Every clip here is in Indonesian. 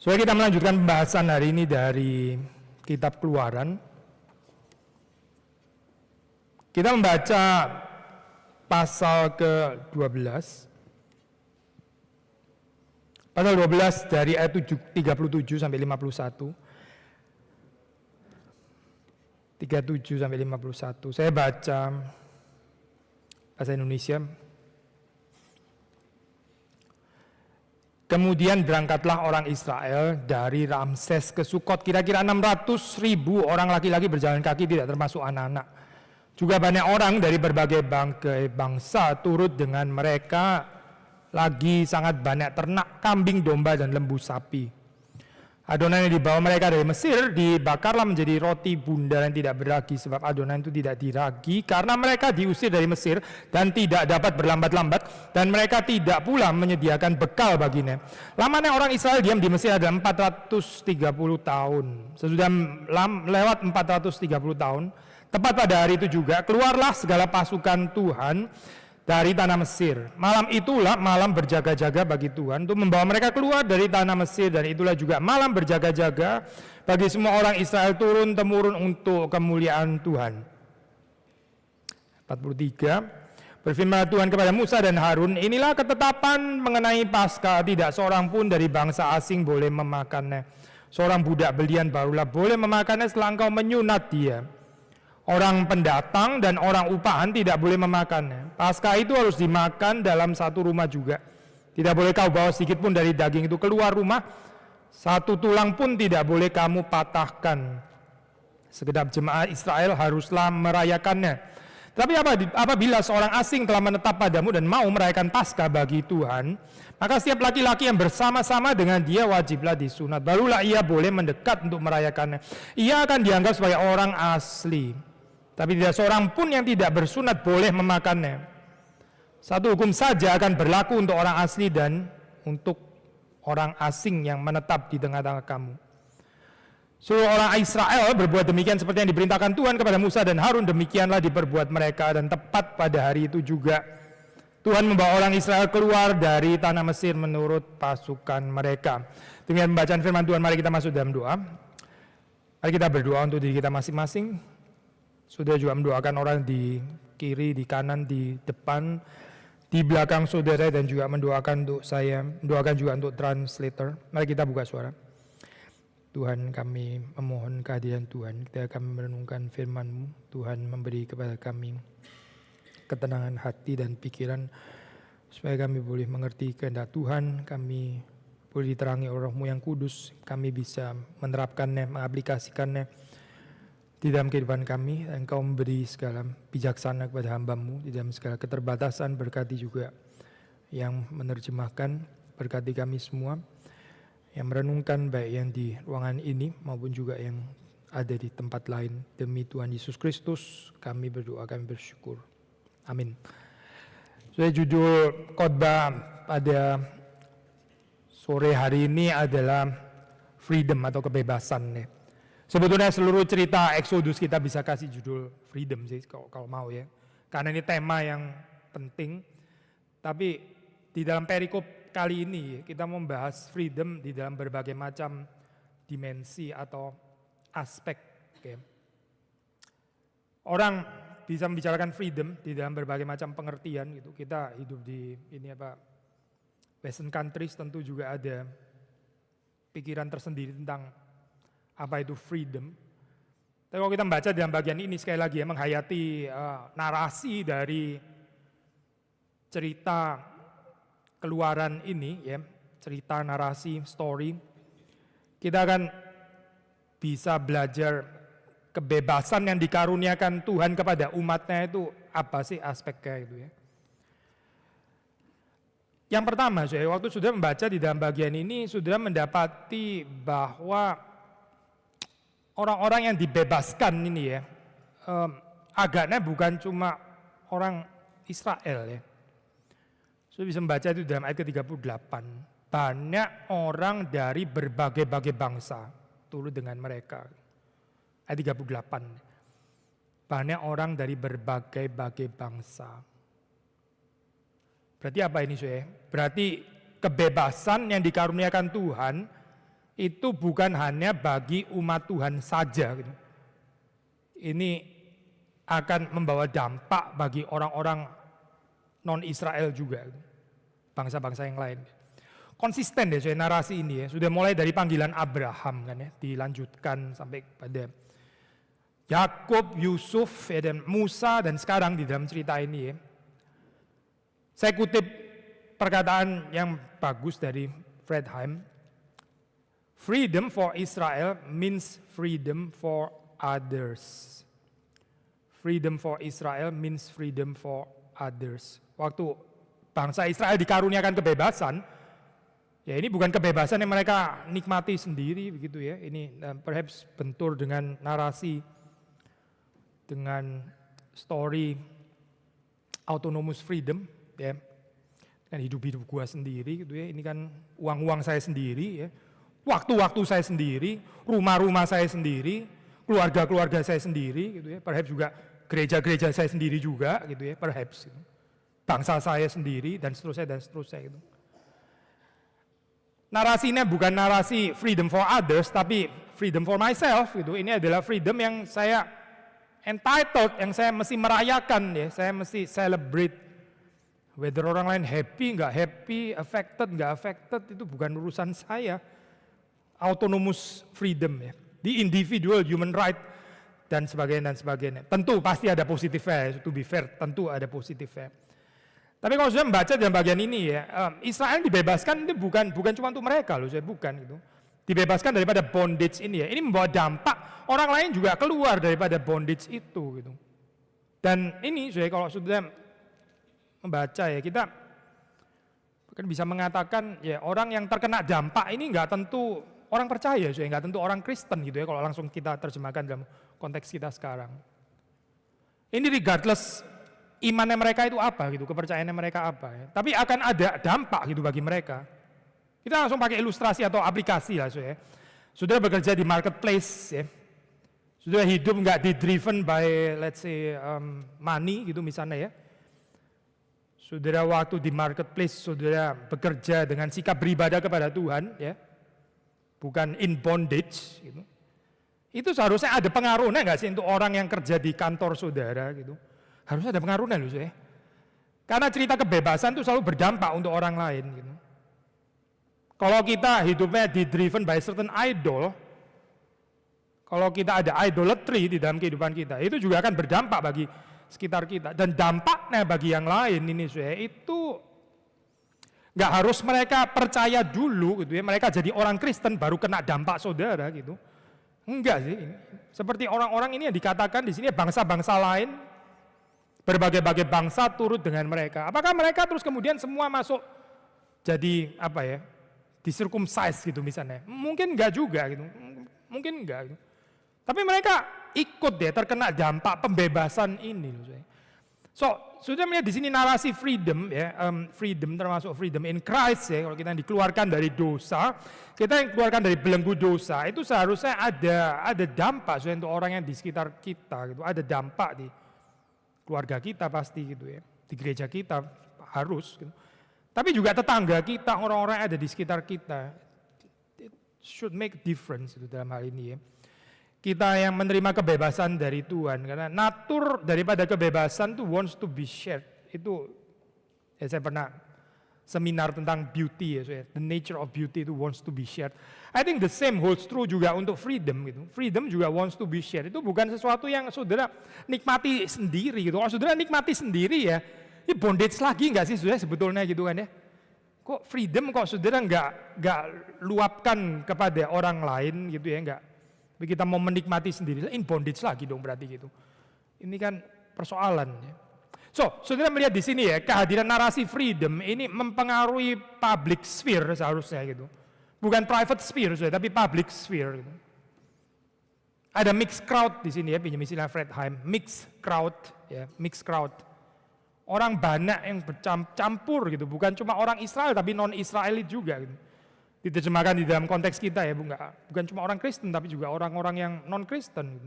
So, kita melanjutkan pembahasan hari ini dari kitab Keluaran. Kita membaca pasal ke-12. Pasal 12 dari ayat 37 sampai 51. 37 sampai 51. Saya baca bahasa Indonesia. Kemudian berangkatlah orang Israel dari Ramses ke Sukot. Kira-kira 600.000 orang laki-laki berjalan kaki, tidak termasuk anak-anak. Juga banyak orang dari berbagai bangsa turut dengan mereka. Lagi sangat banyak ternak, kambing, domba, dan lembu sapi. Adonan yang dibawa mereka dari Mesir dibakarlah menjadi roti bundar yang tidak beragi, sebab adonan itu tidak diragi karena mereka diusir dari Mesir dan tidak dapat berlambat-lambat, dan mereka tidak pula menyediakan bekal baginya. Lamanya orang Israel diam di Mesir adalah 430 tahun. Sesudah lewat 430 tahun, tepat pada hari itu juga keluarlah segala pasukan Tuhan dari tanah Mesir. Malam itulah malam berjaga-jaga bagi Tuhan untuk membawa mereka keluar dari tanah Mesir, dan itulah juga malam berjaga-jaga bagi semua orang Israel turun-temurun untuk kemuliaan Tuhan. 43. Berfirman Tuhan kepada Musa dan Harun, inilah ketetapan mengenai Paskah, tidak seorang pun dari bangsa asing boleh memakannya. Seorang budak belian barulah boleh memakannya setelah engkau menyunat dia. Orang pendatang dan orang upahan tidak boleh memakannya. Paskah itu harus dimakan dalam satu rumah juga. Tidak boleh kau bawa sedikit pun dari daging itu keluar rumah. Satu tulang pun tidak boleh kamu patahkan. Segenap jemaat Israel haruslah merayakannya. Tapi apabila seorang asing telah menetap padamu dan mau merayakan Paskah bagi Tuhan, maka setiap laki-laki yang bersama-sama dengan dia wajiblah disunat. Barulah ia boleh mendekat untuk merayakannya. Ia akan dianggap sebagai orang asli. Tapi tidak seorang pun yang tidak bersunat boleh memakannya. Satu hukum saja akan berlaku untuk orang asli dan untuk orang asing yang menetap di tengah-tengah kamu. Seluruh orang Israel berbuat demikian seperti yang diperintahkan Tuhan kepada Musa dan Harun. Demikianlah diperbuat mereka, dan tepat pada hari itu juga Tuhan membawa orang Israel keluar dari tanah Mesir menurut pasukan mereka. Demikian pembacaan firman Tuhan. Mari kita masuk dalam doa. Mari kita berdoa untuk diri kita masing-masing. Saudara juga mendoakan orang di kiri, di kanan, di depan, di belakang saudara, dan juga mendoakan untuk saya, mendoakan juga untuk translator. Mari kita buka suara. Tuhan, kami memohon kehadiran Tuhan. Ketika kami merenungkan firman-Mu, Tuhan memberi kepada kami ketenangan hati dan pikiran, supaya kami boleh mengerti kehendak Tuhan, kami boleh diterangi oleh Roh-Mu yang kudus, kami bisa menerapkannya, mengaplikasikannya di dalam kehidupan kami. Engkau memberi segala bijaksana kepada hamba-Mu di dalam segala keterbatasan. Berkati juga yang menerjemahkan, berkati kami semua yang merenungkan, baik yang di ruangan ini maupun juga yang ada di tempat lain. Demi Tuhan Yesus Kristus kami berdoa, kami bersyukur. Amin. So, judul khotbah pada sore hari ini adalah freedom atau kebebasan. Sebetulnya seluruh cerita Exodus kita bisa kasih judul freedom sih kalau mau ya. Karena ini tema yang penting. Tapi di dalam perikop kali ini kita membahas freedom di dalam berbagai macam dimensi atau aspek. Okay. Orang bisa membicarakan freedom di dalam berbagai macam pengertian gitu. Kita hidup di Western countries, tentu juga ada pikiran tersendiri tentang apa itu freedom. Tapi kalau kita membaca dalam bagian ini sekali lagi ya, menghayati narasi dari cerita Keluaran ini ya, cerita narasi story, kita akan bisa belajar kebebasan yang dikaruniakan Tuhan kepada umatnya itu apa sih aspeknya itu ya. Yang pertama, waktu sudah membaca di dalam bagian ini, sudah mendapati bahwa orang-orang yang dibebaskan ini ya, agaknya bukan cuma orang Israel ya. Saya bisa membaca itu dalam ayat ke-38. Banyak orang dari berbagai-bagai bangsa turut dengan mereka. Ayat 38. Banyak orang dari berbagai-bagai bangsa. Berarti apa ini, Berarti kebebasan yang dikaruniakan Tuhan itu bukan hanya bagi umat Tuhan saja gitu. Ini akan membawa dampak bagi orang-orang non-Israel juga gitu. Bangsa-bangsa yang lain. Konsisten deh narasi ini ya, sudah mulai dari panggilan Abraham kan ya, dilanjutkan sampai pada Yakub, Yusuf, ya, dan Musa, dan sekarang di dalam cerita ini ya. Saya kutip perkataan yang bagus dari Fredheim. Freedom for Israel means freedom for others. Freedom for Israel means freedom for others. Waktu bangsa Israel dikaruniakan kebebasan, ya ini bukan kebebasan yang mereka nikmati sendiri begitu ya. Ini perhaps bentur dengan narasi, dengan story autonomous freedom ya. Dengan hidup-hidup gua sendiri gitu ya. Ini kan uang-uang saya sendiri ya. Waktu-waktu saya sendiri, rumah-rumah saya sendiri, keluarga-keluarga saya sendiri gitu ya. Perhaps juga gereja-gereja saya sendiri juga gitu ya, perhaps gitu. Bangsa saya sendiri dan seterusnya gitu. Narasinya bukan narasi freedom for others tapi freedom for myself gitu. Ini adalah freedom yang saya entitled, yang saya mesti merayakan ya, saya mesti celebrate. Whether orang lain happy, nggak happy, affected, nggak affected, itu bukan urusan saya. Autonomous freedom ya, the individual human right dan sebagainya dan sebagainya. Tentu pasti ada positifnya, to be fair, tentu ada positifnya. Tapi kalau sudah membaca dalam bagian ini ya, Israel dibebaskan itu bukan cuma untuk mereka loh, saya bukan gitu. Dibebaskan daripada bondage ini ya, ini membawa dampak orang lain juga keluar daripada bondage itu gitu. Dan ini saya kalau sudah membaca ya, kita kan bisa mengatakan ya orang yang terkena dampak ini nggak tentu orang percaya, nggak tentu orang Kristen gitu ya kalau langsung kita terjemahkan dalam konteks kita sekarang. Ini regardless imannya mereka itu apa gitu, kepercayaannya mereka apa ya. Tapi akan ada dampak gitu bagi mereka. Kita langsung pakai ilustrasi atau aplikasi lah ya. Saudara bekerja di marketplace ya. Saudara hidup nggak di-driven by let's say money gitu misalnya ya. Saudara waktu di marketplace saudara bekerja dengan sikap beribadah kepada Tuhan ya. Bukan in bondage gitu. Itu seharusnya ada pengaruhnya nggak sih untuk orang yang kerja di kantor saudara gitu. Harusnya ada pengaruhnya loh saya. Karena cerita kebebasan itu selalu berdampak untuk orang lain gitu. Kalau kita hidupnya di-driven by certain idol, kalau kita ada idolatry di dalam kehidupan kita, itu juga akan berdampak bagi sekitar kita. Dan dampaknya bagi yang lain ini saya itu nggak harus mereka percaya dulu gitu ya, mereka jadi orang Kristen baru kena dampak saudara gitu. Enggak sih. Seperti orang-orang ini yang dikatakan di sini bangsa-bangsa lain, berbagai-bagai bangsa turut dengan mereka. Apakah mereka terus kemudian semua masuk jadi apa ya? Disircumcise gitu misalnya. Mungkin enggak juga gitu. Mungkin enggak gitu. Tapi mereka ikut deh terkena dampak pembebasan ini loh saya. So, sudah melihat di sini narasi freedom ya, freedom termasuk freedom in Christ ya. Kalau kita dikeluarkan dari dosa, kita yang keluarkan dari belenggu dosa, itu seharusnya ada dampak untuk orang yang di sekitar kita gitu. Ada dampak di keluarga kita pasti gitu ya. Di gereja kita harus gitu. Tapi juga tetangga kita, orang-orang yang ada di sekitar kita. It should make difference itu dalam hal ini ya. Kita yang menerima kebebasan dari Tuhan, karena natur daripada kebebasan itu wants to be shared. Itu ya saya pernah seminar tentang beauty ya, the nature of beauty itu wants to be shared. I think the same holds true juga untuk freedom gitu. Freedom juga wants to be shared. Itu bukan sesuatu yang saudara nikmati sendiri gitu. Kalau saudara nikmati sendiri ya, ini bondage lagi nggak sih saudara sebetulnya gitu kan ya? Kok freedom kok saudara nggak luapkan kepada orang lain gitu ya, nggak? Kita mau menikmati sendiri, in bondage lagi dong berarti gitu. Ini kan persoalan ya. So, saudara melihat di sini ya, kehadiran narasi freedom ini mempengaruhi public sphere seharusnya gitu. Bukan private sphere, saudara, tapi public sphere gitu. Ada mixed crowd di sini ya, pinjam istilah Fredheim, mixed crowd ya, mixed crowd. Orang banyak yang bercampur gitu, bukan cuma orang Israel tapi non-Israeli juga gitu. Diterjemahkan di dalam konteks kita ya, bukan cuma orang Kristen tapi juga orang-orang yang non-Kristen.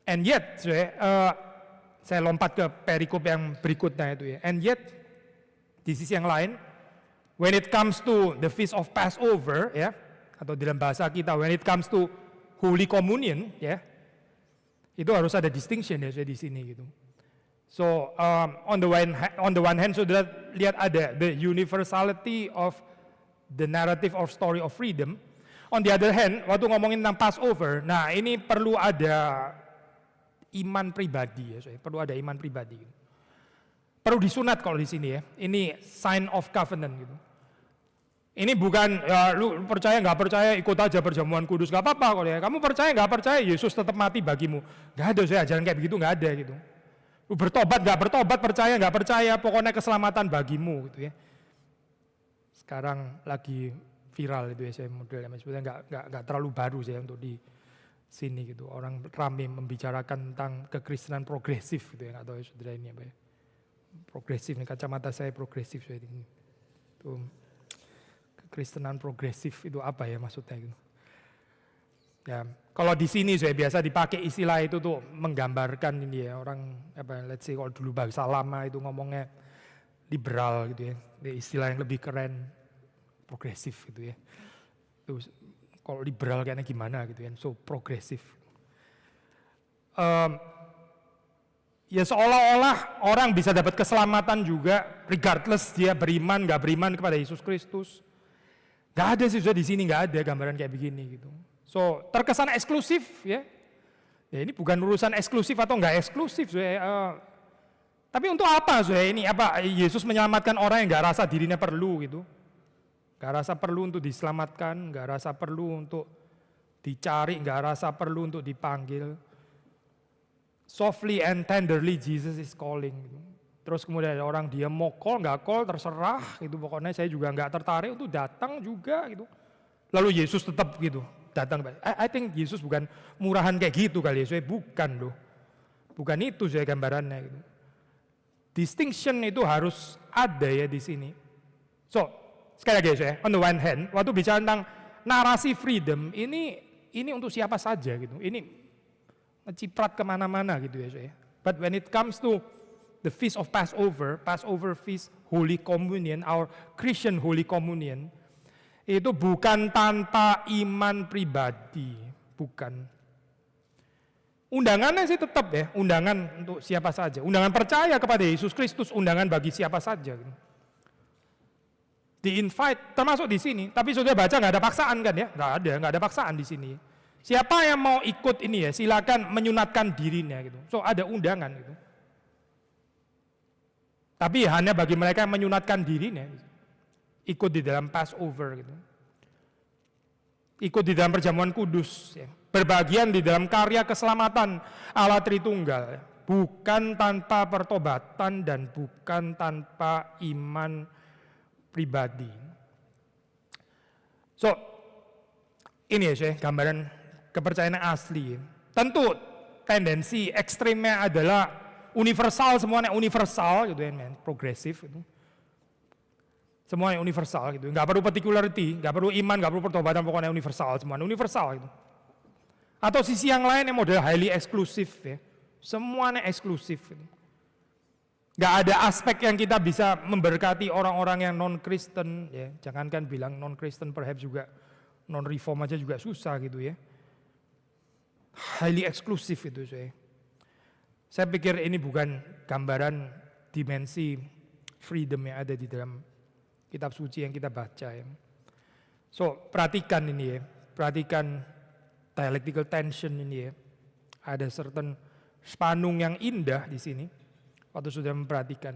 And yet, saya lompat ke perikop yang berikutnya itu ya. And yet, di sisi yang lain, When it comes to the feast of Passover, ya, atau dalam bahasa kita, when it comes to Holy Communion, ya, itu harus ada distinction ya di sini gitu. So on the one hand, saudara lihat ada the universality of the narrative or story of freedom. On the other hand, waktu ngomongin tentang Passover, nah ini perlu ada iman pribadi ya, perlu ada iman pribadi. Perlu disunat kalau di sini ya. Ini sign of covenant gitu. Ini bukan ya lu percaya nggak percaya ikut aja perjamuan kudus nggak apa-apa kalau ya. Kamu percaya nggak percaya Yesus tetap mati bagimu. Nggak ada saya ajaran kayak begitu nggak ada gitu. Lu bertobat nggak bertobat percaya nggak percaya pokoknya keselamatan bagimu gitu ya. Sekarang lagi viral itu ya saya modelnya sebetulnya nggak terlalu baru saya untuk di sini gitu. Orang ramai membicarakan tentang kekristenan progresif gitu ya nggak tahu ya saudara ini apa ya. Progresif nih kacamata saya progresif saya ini. Tuh. Kekristenan progresif itu apa ya maksudnya gitu. Ya, kalau di sini saya biasa dipakai istilah itu tuh menggambarkan ini ya orang apa let's say kalau dulu bangsa lama itu ngomongnya liberal gitu ya. Istilah yang lebih keren progresif gitu ya. Itu kalau liberal kayaknya gimana gitu ya. So progresif. Ya seolah-olah orang bisa dapat keselamatan juga regardless dia beriman nggak beriman kepada Yesus Kristus. Nggak ada sih sudah di sini nggak ada gambaran kayak begini gitu. So terkesan eksklusif ya. Ya ini bukan urusan eksklusif atau nggak eksklusif tapi untuk apa ini apa Yesus menyelamatkan orang yang nggak rasa dirinya perlu gitu. Nggak rasa perlu untuk diselamatkan, nggak rasa perlu untuk dicari, nggak rasa perlu untuk dipanggil. Softly and tenderly Jesus is calling. Gitu. Terus kemudian ada orang dia mau call, nggak call, terserah. Gitu. Pokoknya saya juga nggak tertarik untuk datang juga. Gitu. Lalu Yesus tetap gitu datang. I think Yesus bukan murahan kayak gitu kali ya. Saya bukan loh. Bukan itu saya gambarannya. Gitu. Distinction itu harus ada ya di sini. So sekali lagi saya, on the one hand, waktu bicara tentang narasi freedom ini untuk siapa saja gitu. Ini ngeciprat kemana-mana gitu ya saya. But when it comes to the feast of Passover feast, Holy Communion, our Christian Holy Communion, itu bukan tanpa iman pribadi, bukan. Undangannya sih tetap ya, undangan untuk siapa saja. Undangan percaya kepada Yesus Kristus, undangan bagi siapa saja. Gitu. Di invite termasuk di sini, tapi sudah baca nggak ada paksaan kan ya? Nggak ada paksaan di sini. Siapa yang mau ikut ini ya, silakan menyunatkan dirinya gitu. So ada undangan gitu. Tapi hanya bagi mereka yang menyunatkan dirinya, gitu. Ikut di dalam Passover gitu. Ikut di dalam perjamuan kudus, ya. Berbagian di dalam karya keselamatan Allah Tritunggal, bukan tanpa pertobatan dan bukan tanpa iman pribadi. So ini ya saya gambaran kepercayaan asli. Tentu tendensi ekstrimnya adalah universal, semuanya universal gitu ya, progresif itu. Semuanya universal gitu. Enggak perlu particularity, enggak perlu iman, enggak perlu pertobatan, pokoknya universal, semuanya universal gitu. Atau sisi yang lain yang model highly eksklusif ya. Semuanya eksklusif gitu. Enggak ada aspek yang kita bisa memberkati orang-orang yang non-Kristen ya. Jangankan bilang non-Kristen, perhaps juga non-reform aja juga susah gitu ya. Highly eksklusif itu saya. Saya pikir ini bukan gambaran dimensi freedom yang ada di dalam kitab suci yang kita baca ya. So perhatikan ini ya, perhatikan dialectical tension ini ya. Ada certain spanung yang indah di sini waktu sudah memperhatikan.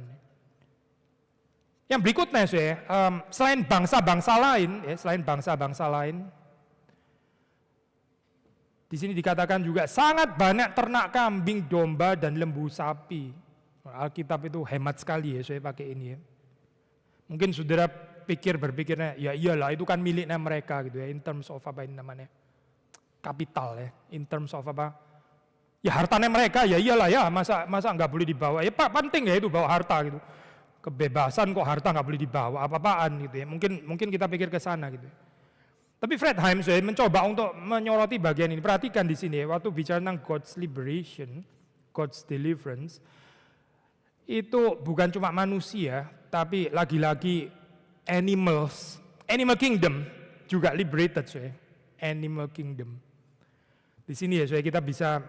Yang berikutnya saya, selain bangsa-bangsa lain ya, selain bangsa-bangsa lain. Di sini dikatakan juga sangat banyak ternak kambing, domba, dan lembu sapi. Alkitab itu hemat sekali ya saya pakai ini ya. Mungkin saudara berpikirnya, ya iyalah itu kan miliknya mereka gitu ya. In terms of apa ini namanya? Kapital ya. In terms of apa? Ya hartanya mereka, ya iyalah ya. Masa nggak boleh dibawa? Ya penting ya itu bawa harta gitu. Kebebasan kok harta nggak boleh dibawa? Apa-apaan gitu ya. Mungkin kita pikir ke sana gitu ya. Tapi Fredheim saya mencoba untuk menyoroti bagian ini. Perhatikan di sini ya, waktu bicara tentang God's liberation, God's deliverance, itu bukan cuma manusia, tapi lagi-lagi animal kingdom juga liberated, saudara. Animal kingdom. Di sini ya, saudara, kita bisa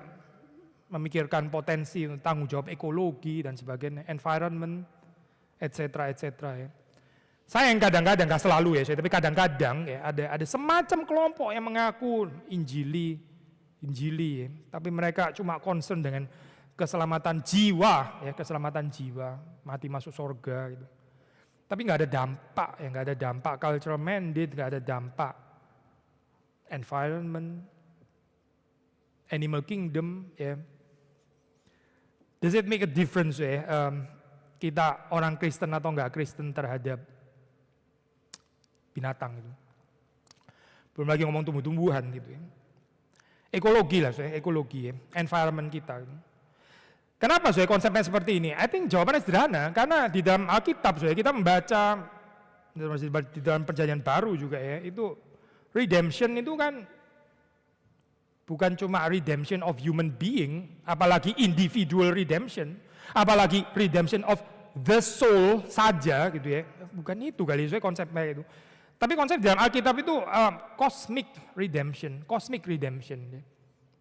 memikirkan potensi tanggung jawab ekologi dan sebagainya, environment, etc. ya. Saya yang kadang-kadang, nggak selalu ya, tapi kadang-kadang ya ada semacam kelompok yang mengaku injili ya, tapi mereka cuma concern dengan keselamatan jiwa, mati masuk surga gitu. Tapi nggak ada dampak, ya nggak ada dampak cultural mandate, nggak ada dampak environment, animal kingdom, ya. Does it make a difference ya? Kita orang Kristen atau nggak Kristen terhadap binatang gitu. Belum lagi ngomong tumbuh-tumbuhan gitu ya. Ekologi lah, ekologi ya, environment kita. Gitu. Kenapa konsepnya seperti ini? I think jawabannya sederhana, karena di dalam Alkitab kita membaca di dalam Perjanjian Baru juga ya, itu redemption itu kan bukan cuma redemption of human being, apalagi individual redemption, apalagi redemption of the soul saja gitu ya. Bukan itu kali konsepnya itu. Tapi konsep di dalam Alkitab itu cosmic redemption. Ya.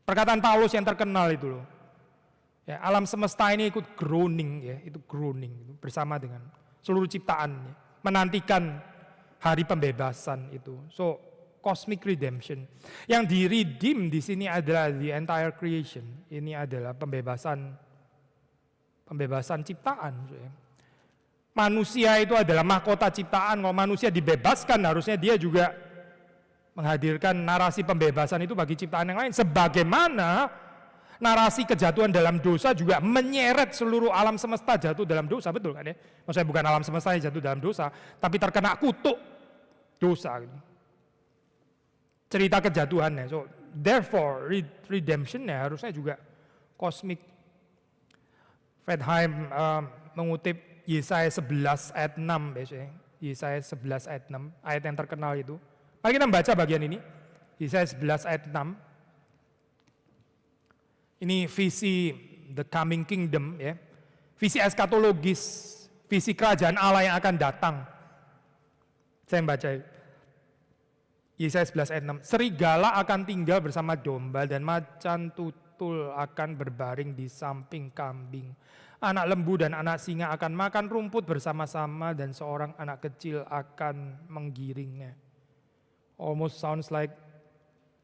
Perkataan Paulus yang terkenal itu loh. Ya, alam semesta ini ikut groaning ya, itu groaning gitu, bersama dengan seluruh ciptaan ya, menantikan hari pembebasan itu. So cosmic redemption. Yang di-redeem di sini adalah the entire creation. Ini adalah pembebasan ciptaan. Ya. Manusia itu adalah mahkota ciptaan. Kalau manusia dibebaskan, harusnya dia juga menghadirkan narasi pembebasan itu bagi ciptaan yang lain. Sebagaimana narasi kejatuhan dalam dosa juga menyeret seluruh alam semesta jatuh dalam dosa, betul kan ya? Maksudnya bukan alam semesta yang jatuh dalam dosa, tapi terkena kutuk dosa. Gitu. Cerita kejatuhannya. So therefore redemptionnya harusnya juga cosmic. Fredheim mengutip Yesaya 11 ayat 6 biasanya. Yesaya 11 ayat 6, ayat yang terkenal itu. Mari kita membaca bagian ini. Yesaya 11 ayat 6. Ini visi the coming kingdom ya. Visi eskatologis, visi kerajaan Allah yang akan datang. Saya membaca Yesaya 11 ayat 6. Serigala akan tinggal bersama domba dan macan tutul akan berbaring di samping kambing. Anak lembu dan anak singa akan makan rumput bersama-sama dan seorang anak kecil akan menggiringnya. Almost sounds like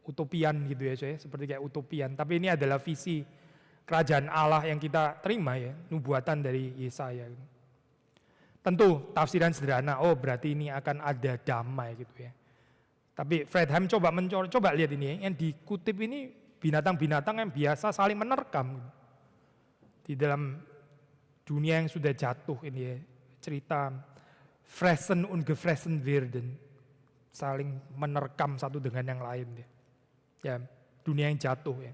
utopian gitu ya, seperti kayak utopian. Tapi ini adalah visi kerajaan Allah yang kita terima ya, nubuatan dari Yesaya. Tentu tafsiran sederhana, oh berarti ini akan ada damai gitu ya. Tapi Fredheim coba lihat ini ya, yang dikutip ini binatang-binatang yang biasa saling menerkam gitu. Di dalam dunia yang sudah jatuh ini ya, cerita fressen und gefressen werden, saling menerkam satu dengan yang lain ya. Ya, dunia yang jatuh ya.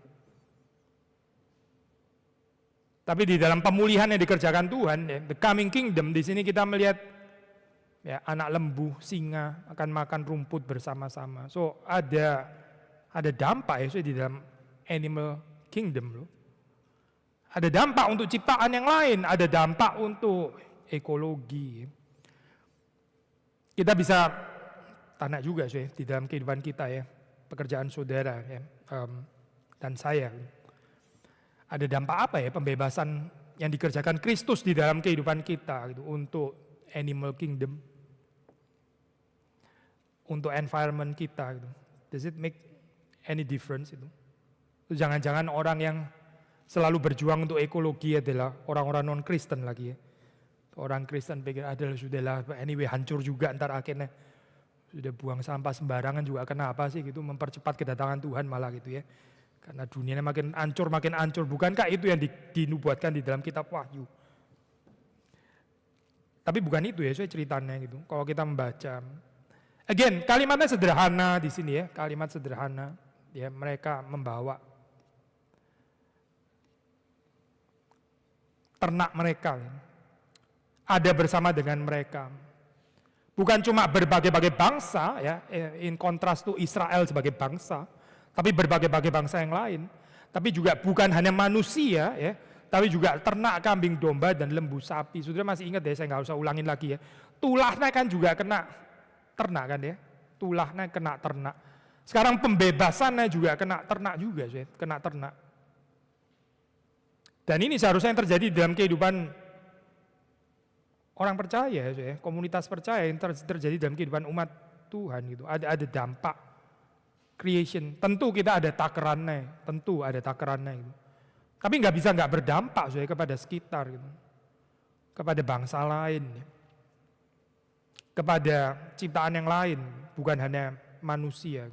Tapi di dalam pemulihan yang dikerjakan Tuhan, ya, the coming kingdom, di sini kita melihat ya, anak lembu, singa akan makan rumput bersama-sama. So ada dampak ya di dalam animal kingdom loh. Ada dampak untuk ciptaan yang lain, ada dampak untuk ekologi. Kita bisa tanya juga di dalam kehidupan kita ya. Pekerjaan saudara ya, dan saya. Ada dampak apa ya pembebasan yang dikerjakan Kristus di dalam kehidupan kita gitu, untuk animal kingdom, untuk environment kita gitu. Does it make any difference itu? Jangan-jangan orang yang selalu berjuang untuk ekologi adalah orang-orang non-Kristen lagi ya. Orang Kristen pikir adalah sudahlah anyway hancur juga ntar akhirnya. Sudah buang sampah sembarangan juga kenapa sih gitu, mempercepat kedatangan Tuhan malah gitu ya. Karena dunianya makin hancur. Bukankah itu yang dinubuatkan di dalam kitab Wahyu? Tapi bukan itu ya ceritanya gitu. Kalau kita membaca. Again, kalimatnya sederhana di sini ya, kalimat sederhana. Ya, mereka membawa ternak mereka. Ada bersama dengan mereka. Bukan cuma berbagai-bagai bangsa ya, in contrast to Israel sebagai bangsa, tapi berbagai-bagai bangsa yang lain. Tapi juga bukan hanya manusia ya, tapi juga ternak, kambing, domba dan lembu sapi. Saudara masih ingat ya, saya nggak usah ulangin lagi ya. Tulahnya kan juga kena ternak kan ya. Tulahnya kena ternak. Sekarang pembebasannya juga kena ternak juga, kena ternak. Dan ini seharusnya yang terjadi dalam kehidupan orang percaya, komunitas percaya yang terjadi dalam kehidupan umat Tuhan gitu. Ada dampak creation. Tentu kita ada takarannya, gitu. Tapi nggak bisa nggak berdampak kepada sekitar gitu. Kepada bangsa lain. Kepada ciptaan yang lain, bukan hanya manusia.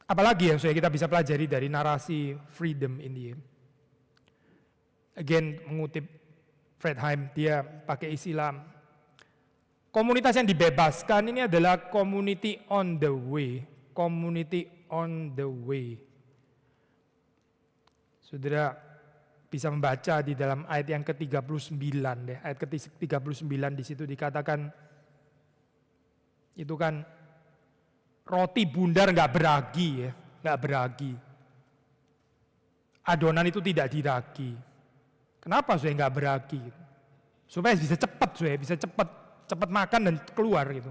Apalagi yang kita bisa pelajari dari narasi freedom ini. Again, mengutip Fredheim, dia pakai istilah komunitas yang dibebaskan ini adalah community on the way. Community on the way. Saudara bisa membaca di dalam ayat yang ke-39 deh. Ayat ke-39 di situ dikatakan itu kan roti bundar nggak beragi ya, nggak beragi. Adonan itu tidak diragi. Kenapa supaya nggak beragi? Supaya bisa cepat makan dan keluar gitu.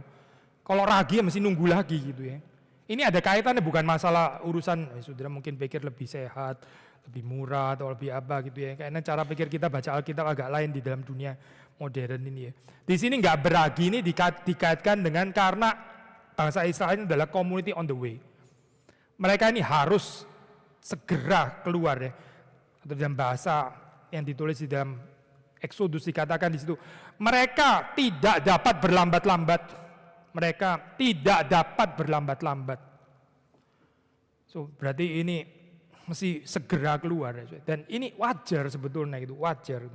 Kalau ragi ya mesti nunggu lagi gitu ya. Ini ada kaitannya bukan masalah urusan, saudara mungkin pikir lebih sehat, lebih murah atau lebih apa gitu ya. Karena cara pikir kita baca Alkitab agak lain di dalam dunia modern ini ya. Di sini nggak beragi ini dikaitkan dengan karena bangsa Israel ini adalah community on the way. Mereka ini harus segera keluar ya. Atau dalam bahasa yang ditulis di dalam Exodus dikatakan di situ, mereka tidak dapat berlambat-lambat. Mereka tidak dapat berlambat-lambat. So berarti ini mesti segera keluar ya. Dan ini wajar sebetulnya gitu, wajar.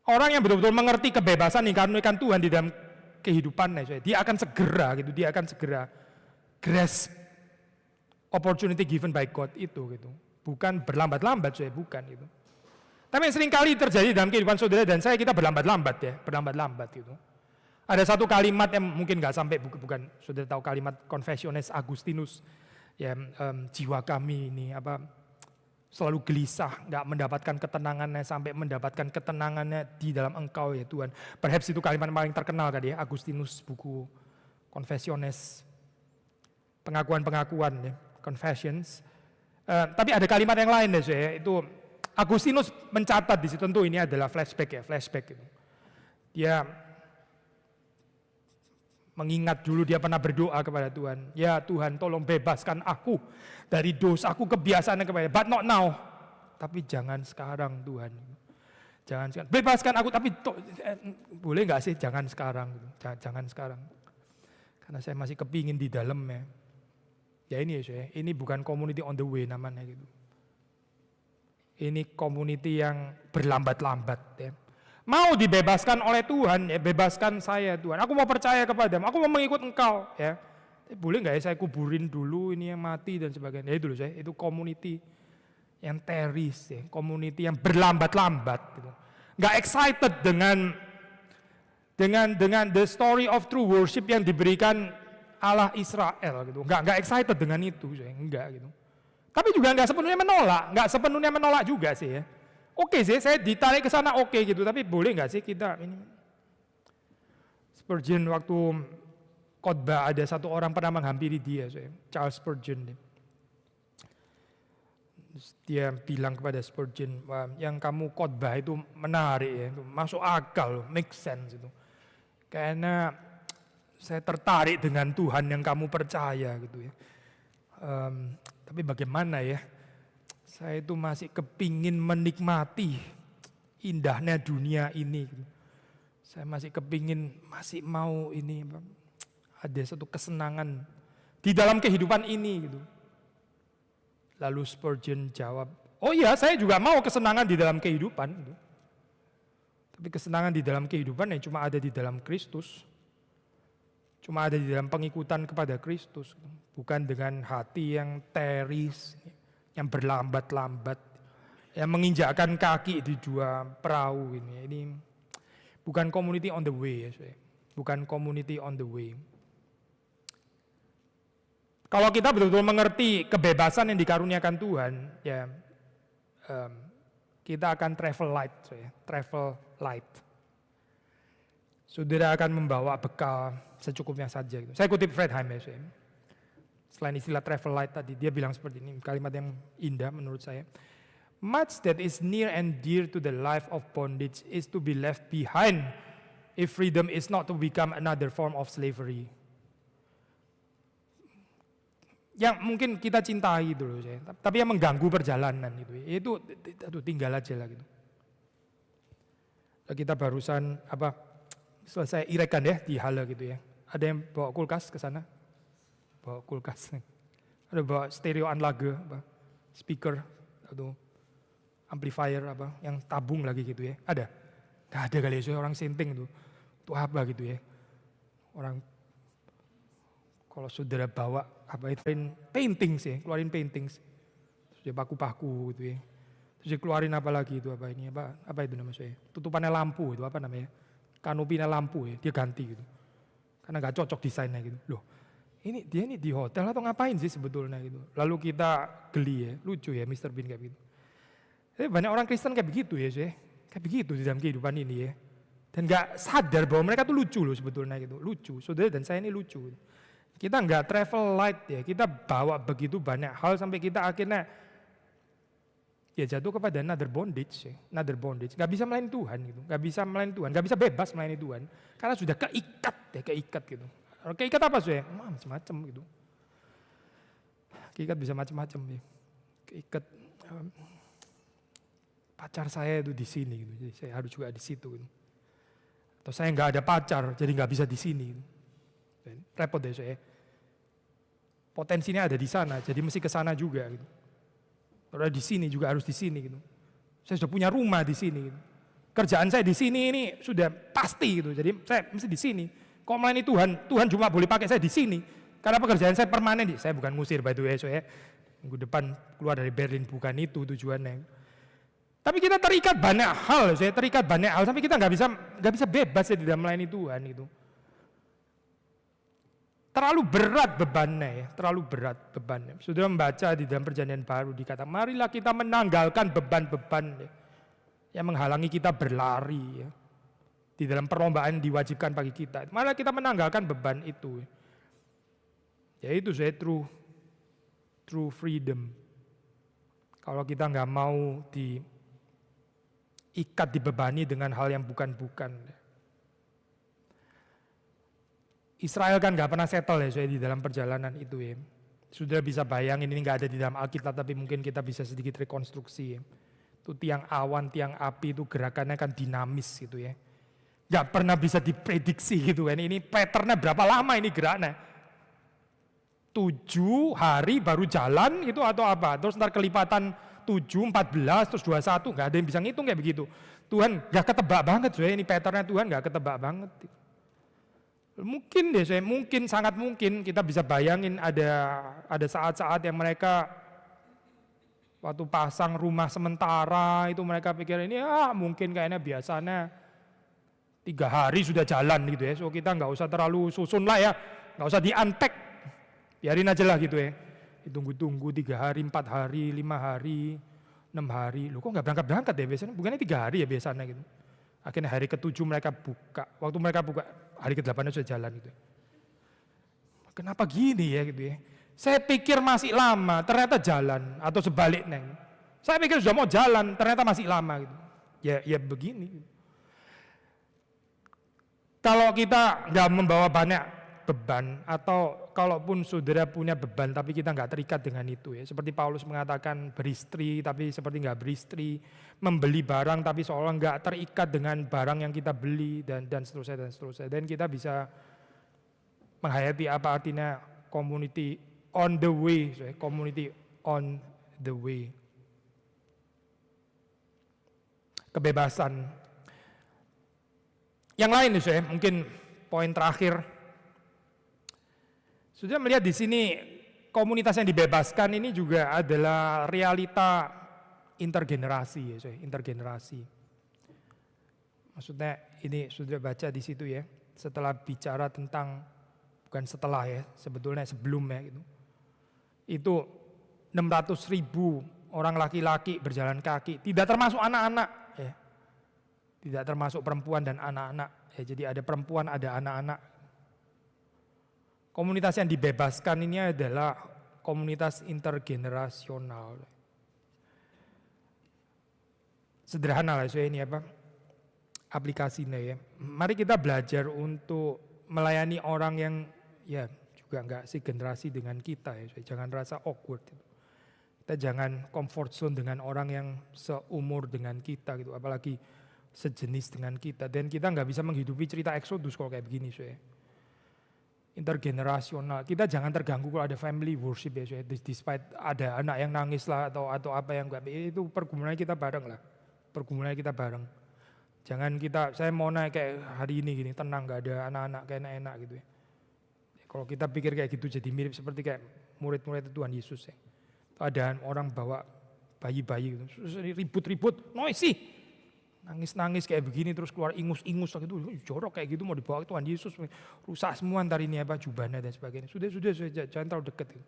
Orang yang betul-betul mengerti kebebasan dikaruniakan Tuhan di dalam kehidupannya, dia akan segera grasp opportunity given by God itu gitu. Bukan berlambat-lambat, bukan gitu. Tapi yang sering kali terjadi dalam kehidupan saudara dan saya, kita berlambat-lambat gitu. Ada satu kalimat yang mungkin nggak sampai, bukan saudara tahu kalimat Confessiones Agustinus, ya jiwa kami ini selalu gelisah, nggak mendapatkan ketenangannya sampai mendapatkan ketenangannya di dalam Engkau ya Tuhan. Perhaps itu kalimat paling terkenal tadi ya, Agustinus, buku Confessiones, pengakuan ya, Confessions. Tapi ada kalimat yang lain deh ya, itu Agustinus mencatat di situ, tentu ini adalah flashback gitu. Dia mengingat dulu dia pernah berdoa kepada Tuhan, ya Tuhan tolong bebaskan aku dari dosaku, kebiasaan kepada, but not now, tapi jangan sekarang Tuhan, jangan sekarang, bebaskan aku, tapi boleh nggak sih jangan sekarang, jangan sekarang, karena saya masih kepingin di dalamnya. Ya ini ya, ini bukan community on the way namanya gitu. Ini community yang berlambat-lambat ya. Mau dibebaskan oleh Tuhan, ya bebaskan saya Tuhan. Aku mau percaya kepadamu, aku mau mengikut Engkau, ya. Boleh nggak ya saya kuburin dulu ini yang mati dan sebagainya. Ya itu loh saya, itu community yang teris, ya, community yang berlambat-lambat. Gitu. Nggak excited dengan the story of true worship yang diberikan Allah Israel, gitu. Nggak excited dengan itu, saya enggak gitu. Tapi juga nggak sepenuhnya menolak juga sih ya. Oke sih, saya ditarik ke sana oke gitu, tapi boleh nggak sih kita ini? Spurgeon waktu khotbah ada satu orang pernah menghampiri dia, Charles Spurgeon. Dia bilang kepada Spurgeon, wah, yang kamu khotbah itu menarik ya, itu masuk akal, make sense itu. Karena saya tertarik dengan Tuhan yang kamu percaya gitu ya. Tapi bagaimana ya? Saya itu masih kepingin menikmati indahnya dunia ini. Saya masih kepingin, masih mau ini, ada satu kesenangan di dalam kehidupan ini. Gitu. Lalu Spurgeon jawab, oh iya saya juga mau kesenangan di dalam kehidupan. Gitu. Tapi kesenangan di dalam kehidupan yang cuma ada di dalam Kristus. Cuma ada di dalam pengikutan kepada Kristus. Bukan dengan hati yang teris, yang berlambat-lambat, yang menginjakkan kaki di dua perahu ini. Ini bukan community on the way, ya, bukan community on the way. Kalau kita betul-betul mengerti kebebasan yang dikaruniakan Tuhan, ya Kita akan travel light, travel light. Saudara akan membawa bekal secukupnya saja. Gitu. Saya kutip Fredheim ya. Selain istilah travel light tadi, dia bilang seperti ini, kalimat yang indah menurut saya. Much that is near and dear to the life of bondage is to be left behind if freedom is not to become another form of slavery. Yang mungkin kita cintai dulu, tapi yang mengganggu perjalanan itu tinggal aja lah gitu. Kita barusan selesai irekan ya di Halle gitu ya. Ada yang bawa kulkas ke sana? Bawa kulkas. Ada bawa stereo Anlage, speaker atau amplifier yang tabung lagi gitu ya. Ada? Gak ada kali ya, orang senting tuh. Itu apa gitu ya. Orang kalau saudara bawa paintings ya, keluarin paintings. Terus dia paku-paku gitu ya. Terus dia keluarin apa lagi itu apa itu namanya saya? Tutupannya lampu itu apa namanya? Kanopinya lampu ya, dia ganti gitu. Karena gak cocok desainnya gitu. Loh, dia ini di hotel atau ngapain sih sebetulnya gitu. Lalu kita geli ya, lucu ya Mr. Bean kayak gitu. Banyak orang Kristen kayak begitu ya, kayak begitu di dalam kehidupan ini ya. Dan gak sadar bahwa mereka tuh lucu loh sebetulnya gitu, lucu. Saudara dan saya ini lucu. Kita gak travel light ya, kita bawa begitu banyak hal sampai kita akhirnya ya jatuh kepada another bondage ya, another bondage. Gak bisa melayani Tuhan gitu, gak bisa melayani Tuhan, gak bisa bebas melayani Tuhan. Karena sudah keikat gitu. Keikat apa sih? Macam-macam gitu. Keikat bisa macam-macam ya. Keikat pacar saya itu di sini gitu, jadi saya harus juga di situ gitu. Atau saya nggak ada pacar, jadi nggak bisa di sini. Gitu. Repot deh saya. Potensinya ada di sana, jadi mesti ke sana juga. Gitu. Kalau di sini juga harus di sini gitu. Saya sudah punya rumah di sini. Gitu. Kerjaan saya di sini ini sudah pasti gitu, jadi saya mesti di sini. Kok melayani Tuhan cuma boleh pakai saya di sini. Karena pekerjaan saya permanen. Saya bukan ngusir by the way, minggu depan keluar dari Berlin, bukan itu tujuannya. Tapi kita terikat banyak hal, sampai kita nggak bisa bebas ya di dalam melayani Tuhan gitu. Terlalu berat bebannya. Sudah membaca di dalam Perjanjian Baru dikatakan, marilah kita menanggalkan beban-beban yang menghalangi kita berlari ya. Di dalam perlombaan diwajibkan bagi kita. Marilah kita menanggalkan beban itu. Yaitu true freedom. Kalau kita nggak mau diikat, dibebani dengan hal yang bukan-bukan. Israel kan nggak pernah settle ya di dalam perjalanan itu ya. Sudah bisa bayangin, ini nggak ada di dalam Alkitab, tapi mungkin kita bisa sedikit rekonstruksi ya. Itu tiang awan, tiang api itu gerakannya kan dinamis gitu ya. Nggak pernah bisa diprediksi gitu kan. Ini patternnya berapa lama ini geraknya. 7 hari baru jalan itu atau apa. Terus ntar kelipatan 7, 14, terus 21. Nggak ada yang bisa ngitung kayak begitu. Tuhan nggak ketebak banget. Ini patternnya Tuhan nggak ketebak banget. Mungkin sangat mungkin kita bisa bayangin ada saat-saat yang mereka waktu pasang rumah sementara itu mereka pikir ini mungkin kayaknya biasanya 3 hari sudah jalan gitu ya. So kita nggak usah terlalu susun lah ya, nggak usah diantek, biarin aja lah gitu ya. Ditunggu-tunggu 3 hari, 4 hari, 5 hari, 6 hari. Loh kok nggak berangkat-berangkat ya biasanya? Bukannya 3 hari ya biasanya gitu. Akhirnya hari ke-7 mereka buka. Waktu mereka buka, hari ke-8 sudah jalan gitu. Kenapa gini ya gitu ya? Saya pikir masih lama, ternyata jalan atau sebaliknya. Saya pikir sudah mau jalan, ternyata masih lama gitu. Ya begini. Kalau kita nggak membawa banyak beban atau kalaupun saudara punya beban tapi kita nggak terikat dengan itu ya. Seperti Paulus mengatakan beristri tapi seperti nggak beristri, membeli barang tapi seolah nggak terikat dengan barang yang kita beli dan seterusnya. Dan kita bisa menghayati apa artinya community on the way, community on the way. Kebebasan. Yang lain nih mungkin poin terakhir. Sudah melihat di sini komunitas yang dibebaskan ini juga adalah realita intergenerasi ya, intergenerasi. Maksudnya ini sudah baca di situ ya, setelah bicara tentang bukan setelah ya, sebetulnya sebelumnya gitu. Itu 600.000 orang laki-laki berjalan kaki, tidak termasuk anak-anak, ya. Tidak termasuk perempuan dan anak-anak. Ya, jadi ada perempuan, ada anak-anak. Komunitas yang dibebaskan ini adalah komunitas intergenerasional. Sederhana lah ini apa? Aplikasinya ya. Mari kita belajar untuk melayani orang yang ya juga enggak segenerasi dengan kita ya. Jangan rasa awkward. Kita jangan comfort zone dengan orang yang seumur dengan kita gitu, apalagi sejenis dengan kita. Dan kita nggak bisa menghidupi cerita Exodus kalau kayak begini, saya. Intergenerasional. Kita jangan terganggu kalau ada family worship ya, saya. Despite ada anak yang nangis lah atau apa yang enggak, itu pergumulan kita bareng lah. Pergumulan kita bareng. Jangan kita, saya mau naik kayak hari ini gini, tenang, nggak ada anak-anak kayak enak-enak gitu ya. Kalau kita pikir kayak gitu jadi mirip seperti kayak murid-murid Tuhan Yesus ya. Ada orang bawa bayi-bayi gitu, ribut-ribut, noisy, nangis-nangis kayak begini terus keluar ingus-ingus gitu, jorok kayak gitu mau dibawa ke Tuhan Yesus, rusak semua ntar ini apa jubahnya dan sebagainya. Sudah jangan terlalu dekat. Gitu.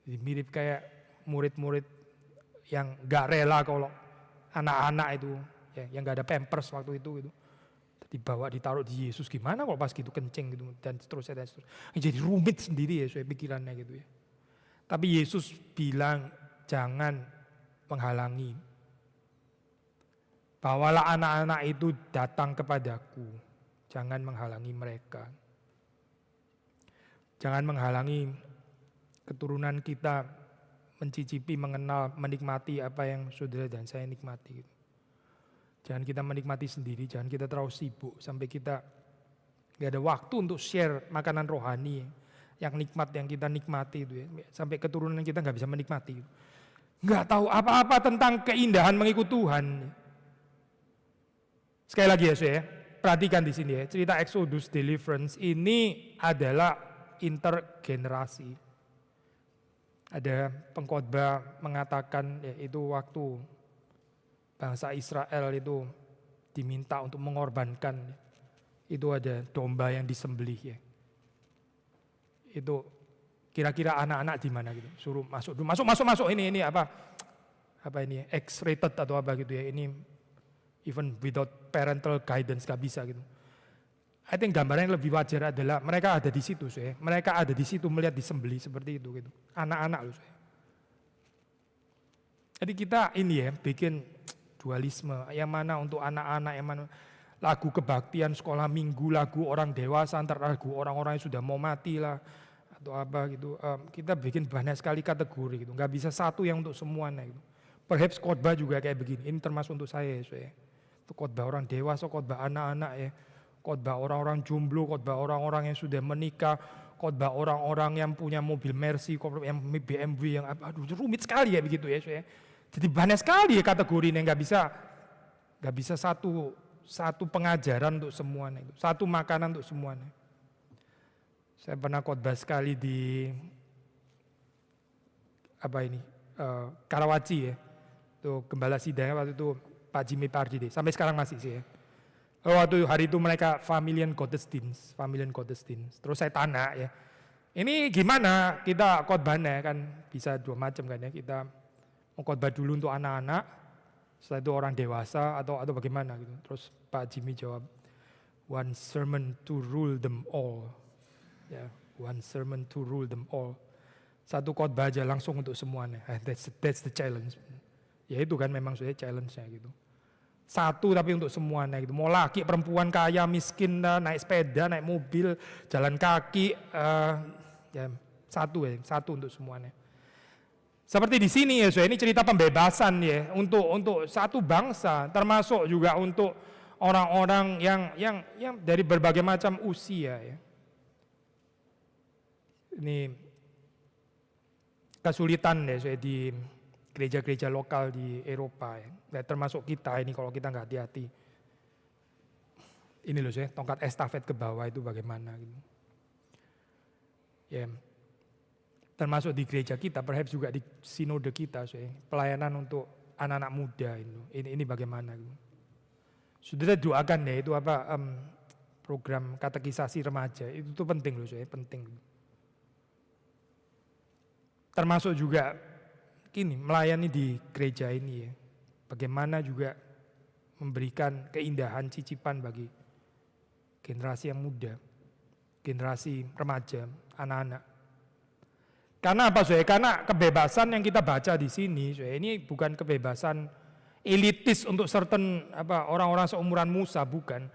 Jadi mirip kayak murid-murid yang gak rela kalau anak-anak itu, ya, yang gak ada pampers waktu itu gitu. Dibawa ditaruh di Yesus, gimana kalau pas gitu kencing gitu dan seterusnya. Jadi rumit sendiri ya, saya pikirannya gitu ya. Tapi Yesus bilang jangan menghalangi. Bawalah anak-anak itu datang kepadaku. Jangan menghalangi mereka. Jangan menghalangi keturunan kita mencicipi, mengenal, menikmati apa yang saudara dan saya nikmati. Jangan kita menikmati sendiri, jangan kita terlalu sibuk sampai kita gak ada waktu untuk share makanan rohani yang nikmat yang kita nikmati itu ya. Sampai keturunan kita gak bisa menikmati. Gak tahu apa-apa tentang keindahan mengikut Tuhan. Sekali lagi ya saya, perhatikan di sini ya, cerita Exodus Deliverance ini adalah intergenerasi. Ada pengkhotbah mengatakan ya, itu waktu bangsa Israel itu diminta untuk mengorbankan, itu ada domba yang disembelih ya. Itu kira-kira anak-anak di mana gitu, suruh masuk ini apa ini X-rated atau apa gitu ya, ini even without parental guidance gak bisa gitu. I think gambaran yang lebih wajar adalah mereka ada di situ, saya. Mereka ada di situ melihat disembelih seperti itu gitu. Anak-anak loh, saya. Jadi kita ini ya bikin dualisme, yang mana untuk anak-anak, yang mana lagu kebaktian sekolah minggu, lagu orang dewasa, antar lagu orang-orang yang sudah mau mati lah atau apa gitu. Kita bikin banyak sekali kategori gitu. Nggak bisa satu yang untuk semuanya gitu. Perhaps khotbah juga kayak begini. Ini termasuk untuk saya. Itu khotbah orang dewasa, khotbah anak-anak ya. Khotbah orang-orang jomblo, khotbah orang-orang yang sudah menikah, khotbah orang-orang yang punya mobil Mercy, yang BMW yang aduh rumit sekali ya begitu ya. Jadi banyak sekali ya kategori ini, nggak bisa satu pengajaran untuk semuanya itu, satu makanan untuk semuanya. Saya pernah khotbah sekali di Karawaci ya, itu Gembala Sidang waktu itu Pak Jimmy Pardide, sampai sekarang masih sih ya. Waktu hari itu mereka Familian Gottesdienst. Terus saya tanya ya, ini gimana kita khotbahnya kan bisa dua macam kan ya, kita mau khotbah dulu untuk anak-anak, setelah itu orang dewasa atau bagaimana gitu. Terus Pak Jimmy jawab, one sermon to rule them all. Ya, one sermon to rule them all. Satu khotbah aja langsung untuk semuanya. That's the challenge. Ya itu kan memang sudah challenge-nya gitu. Satu tapi untuk semuanya gitu. Mau laki, perempuan, kaya, miskin, naik sepeda, naik mobil, jalan kaki, ya satu untuk semuanya. Seperti di sini ya, ini cerita pembebasan ya untuk satu bangsa, termasuk juga untuk orang-orang yang dari berbagai macam usia ya. Ini kesulitan ya di gereja-gereja lokal di Eropa ya, termasuk kita ini kalau kita nggak hati-hati. Ini loh saya, tongkat estafet ke bawah itu bagaimana gitu. Ya, termasuk di gereja kita, perhaps juga di sinode kita, saya, pelayanan untuk anak-anak muda ini bagaimana gitu. Sudah doakan ya itu program katekisasi remaja itu tuh penting loh saya, penting. Termasuk juga gini, melayani di gereja ini ya, bagaimana juga memberikan keindahan cicipan bagi generasi yang muda, generasi remaja, anak-anak. Karena apa, Saudara? Karena kebebasan yang kita baca di sini, Saudara, ini bukan kebebasan elitis untuk certain orang-orang seumuran Musa, bukan.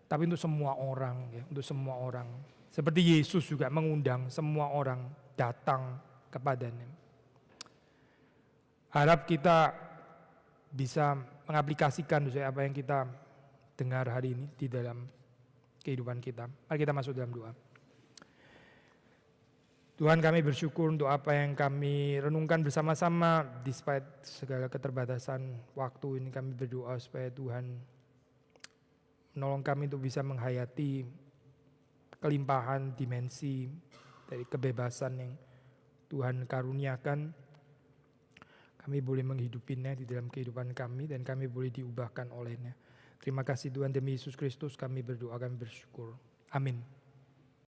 Tapi untuk semua orang, ya, untuk semua orang. Seperti Yesus juga mengundang semua orang datang kepadanya. Harap kita bisa mengaplikasikan Saudara, apa yang kita dengar hari ini di dalam kehidupan kita. Mari kita masuk dalam doa. Tuhan, kami bersyukur untuk apa yang kami renungkan bersama-sama despite segala keterbatasan waktu ini. Kami berdoa supaya Tuhan menolong kami untuk bisa menghayati kelimpahan dimensi dari kebebasan yang Tuhan karuniakan. Kami boleh menghidupinya di dalam kehidupan kami dan kami boleh diubahkan olehnya. Terima kasih Tuhan, demi Yesus Kristus kami berdoa, kami bersyukur. Amin.